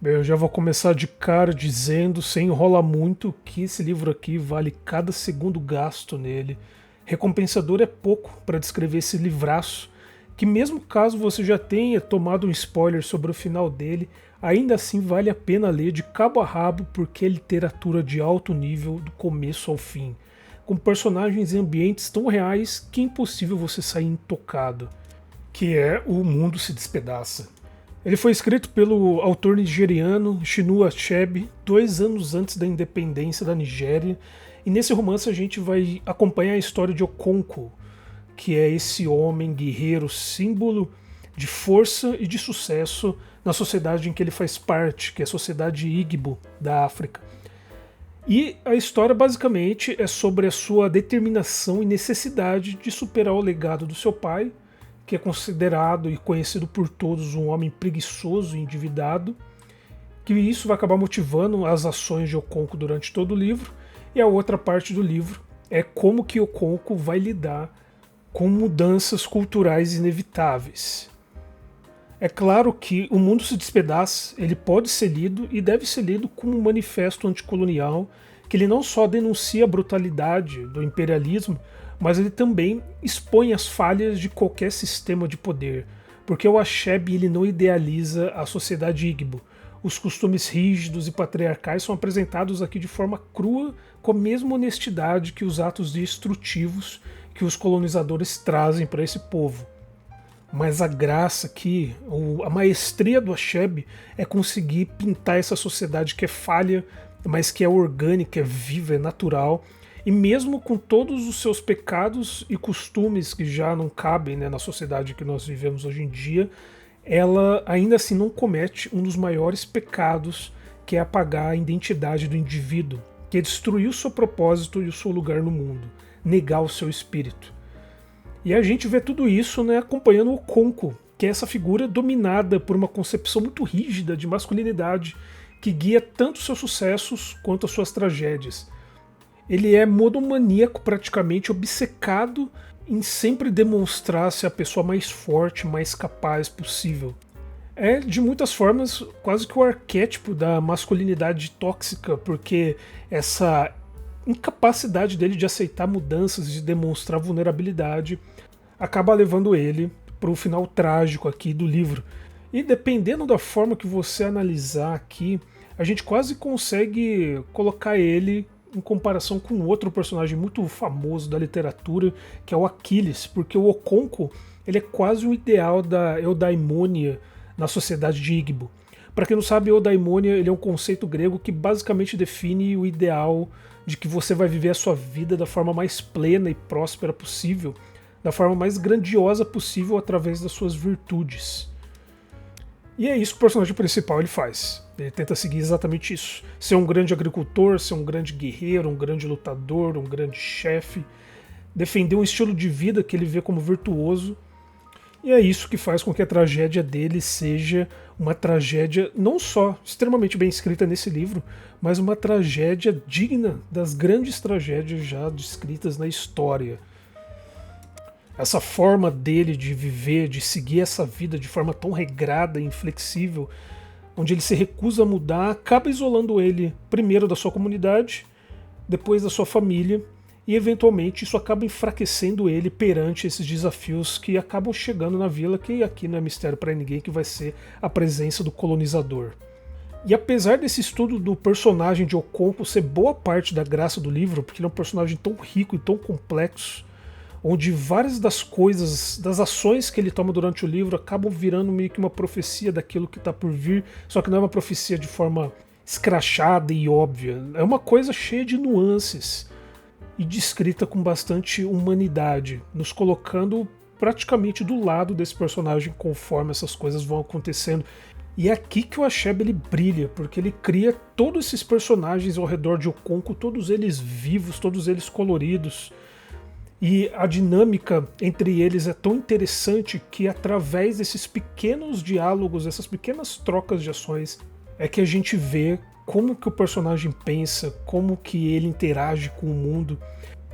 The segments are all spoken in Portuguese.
Bem, eu já vou começar de cara dizendo, sem enrolar muito, que esse livro aqui vale cada segundo gasto nele. Recompensador é pouco para descrever esse livraço, que mesmo caso você já tenha tomado um spoiler sobre o final dele, ainda assim vale a pena ler de cabo a rabo porque é literatura de alto nível do começo ao fim, com personagens e ambientes tão reais que é impossível você sair intocado, que é O Mundo se Despedaça. Ele foi escrito pelo autor nigeriano Chinua Achebe 2 anos antes da independência da Nigéria, e nesse romance a gente vai acompanhar a história de Okonkwo, que é esse homem guerreiro, símbolo de força e de sucesso na sociedade em que ele faz parte, que é a sociedade Igbo da África. E a história basicamente é sobre a sua determinação e necessidade de superar o legado do seu pai, que é considerado e conhecido por todos um homem preguiçoso e endividado, que isso vai acabar motivando as ações de Okonkwo durante todo o livro, e a outra parte do livro é como que Okonkwo vai lidar com mudanças culturais inevitáveis. É claro que O Mundo se Despedaça, ele pode ser lido e deve ser lido como um manifesto anticolonial, que ele não só denuncia a brutalidade do imperialismo, mas ele também expõe as falhas de qualquer sistema de poder, porque o Achebe ele não idealiza a sociedade Igbo. Os costumes rígidos e patriarcais são apresentados aqui de forma crua, com a mesma honestidade que os atos destrutivos que os colonizadores trazem para esse povo. Mas a graça aqui, a maestria do Achebe é conseguir pintar essa sociedade que é falha, mas que é orgânica, é viva, é natural. E mesmo com todos os seus pecados e costumes que já não cabem, né, na sociedade que nós vivemos hoje em dia, ela ainda assim não comete um dos maiores pecados, que é apagar a identidade do indivíduo, que é destruir o seu propósito e o seu lugar no mundo, negar o seu espírito. E a gente vê tudo isso, né, acompanhando o Okonkwo, que é essa figura dominada por uma concepção muito rígida de masculinidade que guia tanto seus sucessos quanto as suas tragédias. Ele é monomaníaco, praticamente obcecado em sempre demonstrar ser a pessoa mais forte, mais capaz possível. É, de muitas formas, quase que o arquétipo da masculinidade tóxica, porque essa incapacidade dele de aceitar mudanças, de demonstrar vulnerabilidade, acaba levando ele para o final trágico aqui do livro. E dependendo da forma que você analisar aqui, a gente quase consegue colocar ele em comparação com outro personagem muito famoso da literatura, que é o Aquiles, porque o Okonkwo ele é quase o ideal da eudaimonia na sociedade de Igbo. Para quem não sabe, eudaimonia ele é um conceito grego que basicamente define o ideal de que você vai viver a sua vida da forma mais plena e próspera possível, da forma mais grandiosa possível através das suas virtudes. E é isso que o personagem principal ele faz. Ele tenta seguir exatamente isso. Ser um grande agricultor, ser um grande guerreiro, um grande lutador, um grande chefe. Defender um estilo de vida que ele vê como virtuoso. E é isso que faz com que a tragédia dele seja uma tragédia não só extremamente bem escrita nesse livro, mas uma tragédia digna das grandes tragédias já descritas na história. Essa forma dele de viver, de seguir essa vida de forma tão regrada e inflexível, onde ele se recusa a mudar, acaba isolando ele primeiro da sua comunidade, depois da sua família, e eventualmente isso acaba enfraquecendo ele perante esses desafios que acabam chegando na vila, que aqui não é mistério para ninguém que vai ser a presença do colonizador. E apesar desse estudo do personagem de Okonkwo ser boa parte da graça do livro, porque ele é um personagem tão rico e tão complexo, onde várias das coisas, das ações que ele toma durante o livro acabam virando meio que uma profecia daquilo que está por vir, só que não é uma profecia de forma escrachada e óbvia, é uma coisa cheia de nuances e descrita com bastante humanidade, nos colocando praticamente do lado desse personagem conforme essas coisas vão acontecendo. E é aqui que o Achebe ele brilha, porque ele cria todos esses personagens ao redor de Okonkwo, todos eles vivos, todos eles coloridos. E a dinâmica entre eles é tão interessante que através desses pequenos diálogos, essas pequenas trocas de ações, é que a gente vê como que o personagem pensa, como que ele interage com o mundo,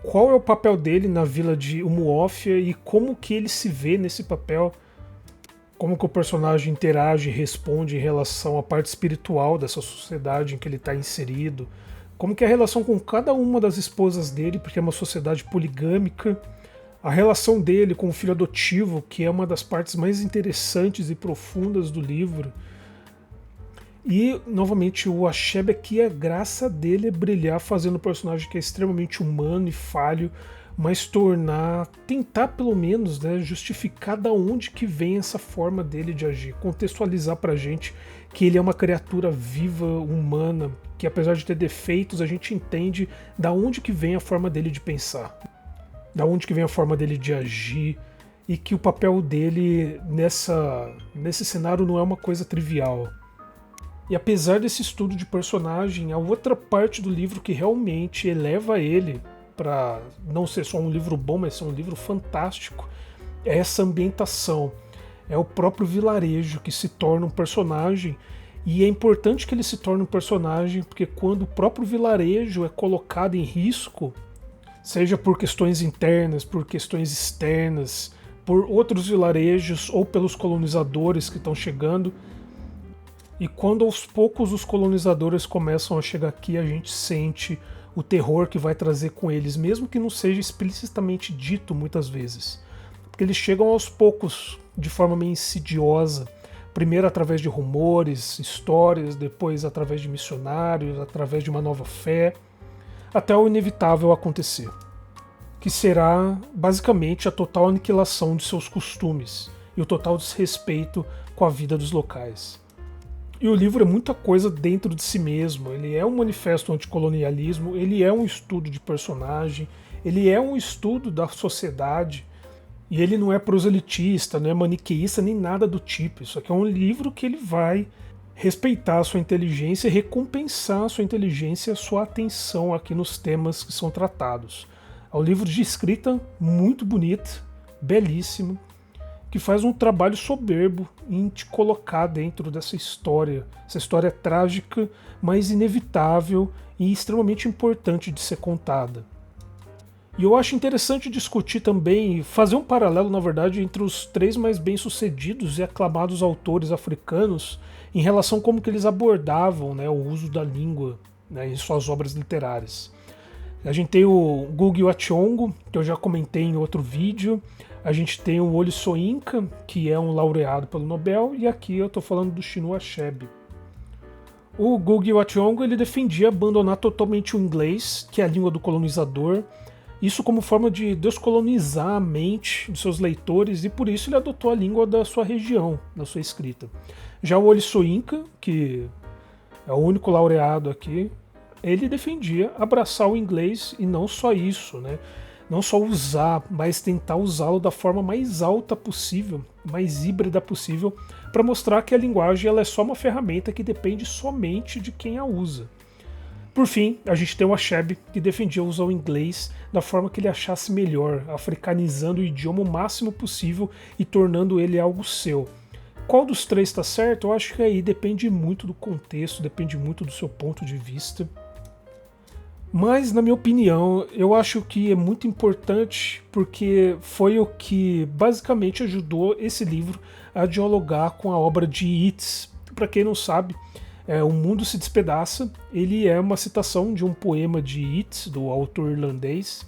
qual é o papel dele na vila de Umuofia e como que ele se vê nesse papel. como que o personagem interage e responde em relação à parte espiritual dessa sociedade em que ele está inserido, como que é a relação com cada uma das esposas dele, porque é uma sociedade poligâmica, a relação dele com o filho adotivo, que é uma das partes mais interessantes e profundas do livro. E, novamente, o Achebe aqui, a graça dele é brilhar fazendo um personagem que é extremamente humano e falho, mas tentar pelo menos, né, justificar da onde que vem essa forma dele de agir, contextualizar pra gente que ele é uma criatura viva, humana, que apesar de ter defeitos, a gente entende da onde que vem a forma dele de pensar, da onde que vem a forma dele de agir, e que o papel dele nesse cenário não é uma coisa trivial. E apesar desse estudo de personagem, a outra parte do livro que realmente eleva ele para não ser só um livro bom, mas ser um livro fantástico, é essa ambientação. É o próprio vilarejo que se torna um personagem, e é importante que ele se torne um personagem porque quando o próprio vilarejo é colocado em risco, seja por questões internas, por questões externas, por outros vilarejos ou pelos colonizadores que estão chegando, e quando aos poucos os colonizadores começam a chegar aqui, a gente sente o terror que vai trazer com eles, mesmo que não seja explicitamente dito muitas vezes. Porque eles chegam aos poucos, de forma meio insidiosa, primeiro através de rumores, histórias, depois através de missionários, através de uma nova fé, até o inevitável acontecer, que será basicamente a total aniquilação de seus costumes e o total desrespeito com a vida dos locais. E o livro é muita coisa dentro de si mesmo. Ele é um manifesto anticolonialismo, ele é um estudo de personagem, ele é um estudo da sociedade, e ele não é proselitista, não é maniqueísta, nem nada do tipo. Isso aqui é um livro que ele vai respeitar a sua inteligência e recompensar a sua inteligência e a sua atenção aqui nos temas que são tratados. É um livro de escrita muito bonito, belíssimo, que faz um trabalho soberbo em te colocar dentro dessa história. Essa história trágica, mas inevitável e extremamente importante de ser contada. E eu acho interessante discutir também, fazer um paralelo, na verdade, entre os 3 mais bem-sucedidos e aclamados autores africanos em relação a como que eles abordavam, né, o uso da língua, né, em suas obras literárias. A gente tem o Ngugi wa Thiong'o, que eu já comentei em outro vídeo. A gente tem o Wole Soyinka, que é um laureado pelo Nobel, e aqui eu estou falando do Chinua Achebe. O Ngugi wa Thiong'o ele defendia abandonar totalmente o inglês, que é a língua do colonizador, isso como forma de descolonizar a mente dos seus leitores, e por isso ele adotou a língua da sua região, na sua escrita. Já o Wole Soyinka, que é o único laureado aqui, ele defendia abraçar o inglês e não só isso, né? Não só usar, mas tentar usá-lo da forma mais alta possível, mais híbrida possível, para mostrar que a linguagem ela é só uma ferramenta que depende somente de quem a usa. Por fim, a gente tem o Achebe, que defendia usar o inglês da forma que ele achasse melhor, africanizando o idioma o máximo possível e tornando ele algo seu. Qual dos 3 está certo? Eu acho que aí depende muito do contexto, depende muito do seu ponto de vista. Mas, na minha opinião, eu acho que é muito importante porque foi o que basicamente ajudou esse livro a dialogar com a obra de Yeats. Para quem não sabe, O Mundo se Despedaça, ele é uma citação de um poema de Yeats, do autor irlandês,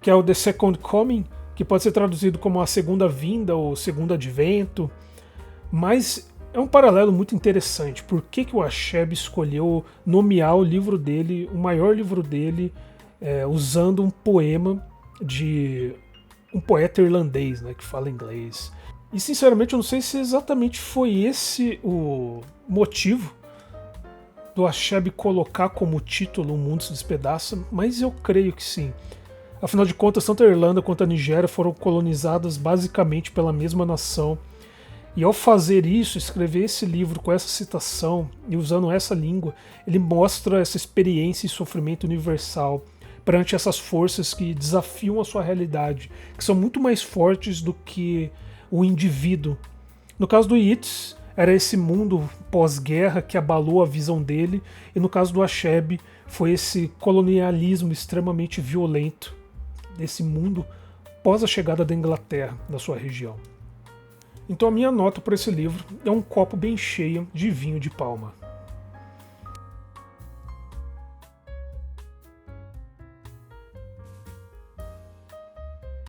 que é o The Second Coming, que pode ser traduzido como a segunda vinda ou segundo advento, mas é um paralelo muito interessante. Por que o Achebe escolheu nomear o livro dele, o maior livro dele, usando um poema de um poeta irlandês, né, que fala inglês? E sinceramente eu não sei se exatamente foi esse o motivo do Achebe colocar como título O Mundo se Despedaça, mas eu creio que sim. Afinal de contas, tanto a Irlanda quanto a Nigéria foram colonizadas basicamente pela mesma nação. E ao fazer isso, escrever esse livro com essa citação e usando essa língua, ele mostra essa experiência e sofrimento universal perante essas forças que desafiam a sua realidade, que são muito mais fortes do que o indivíduo. No caso do Yeats, era esse mundo pós-guerra que abalou a visão dele, e no caso do Achebe, foi esse colonialismo extremamente violento desse mundo pós a chegada da Inglaterra na sua região. Então a minha nota para esse livro é um copo bem cheio de vinho de palma.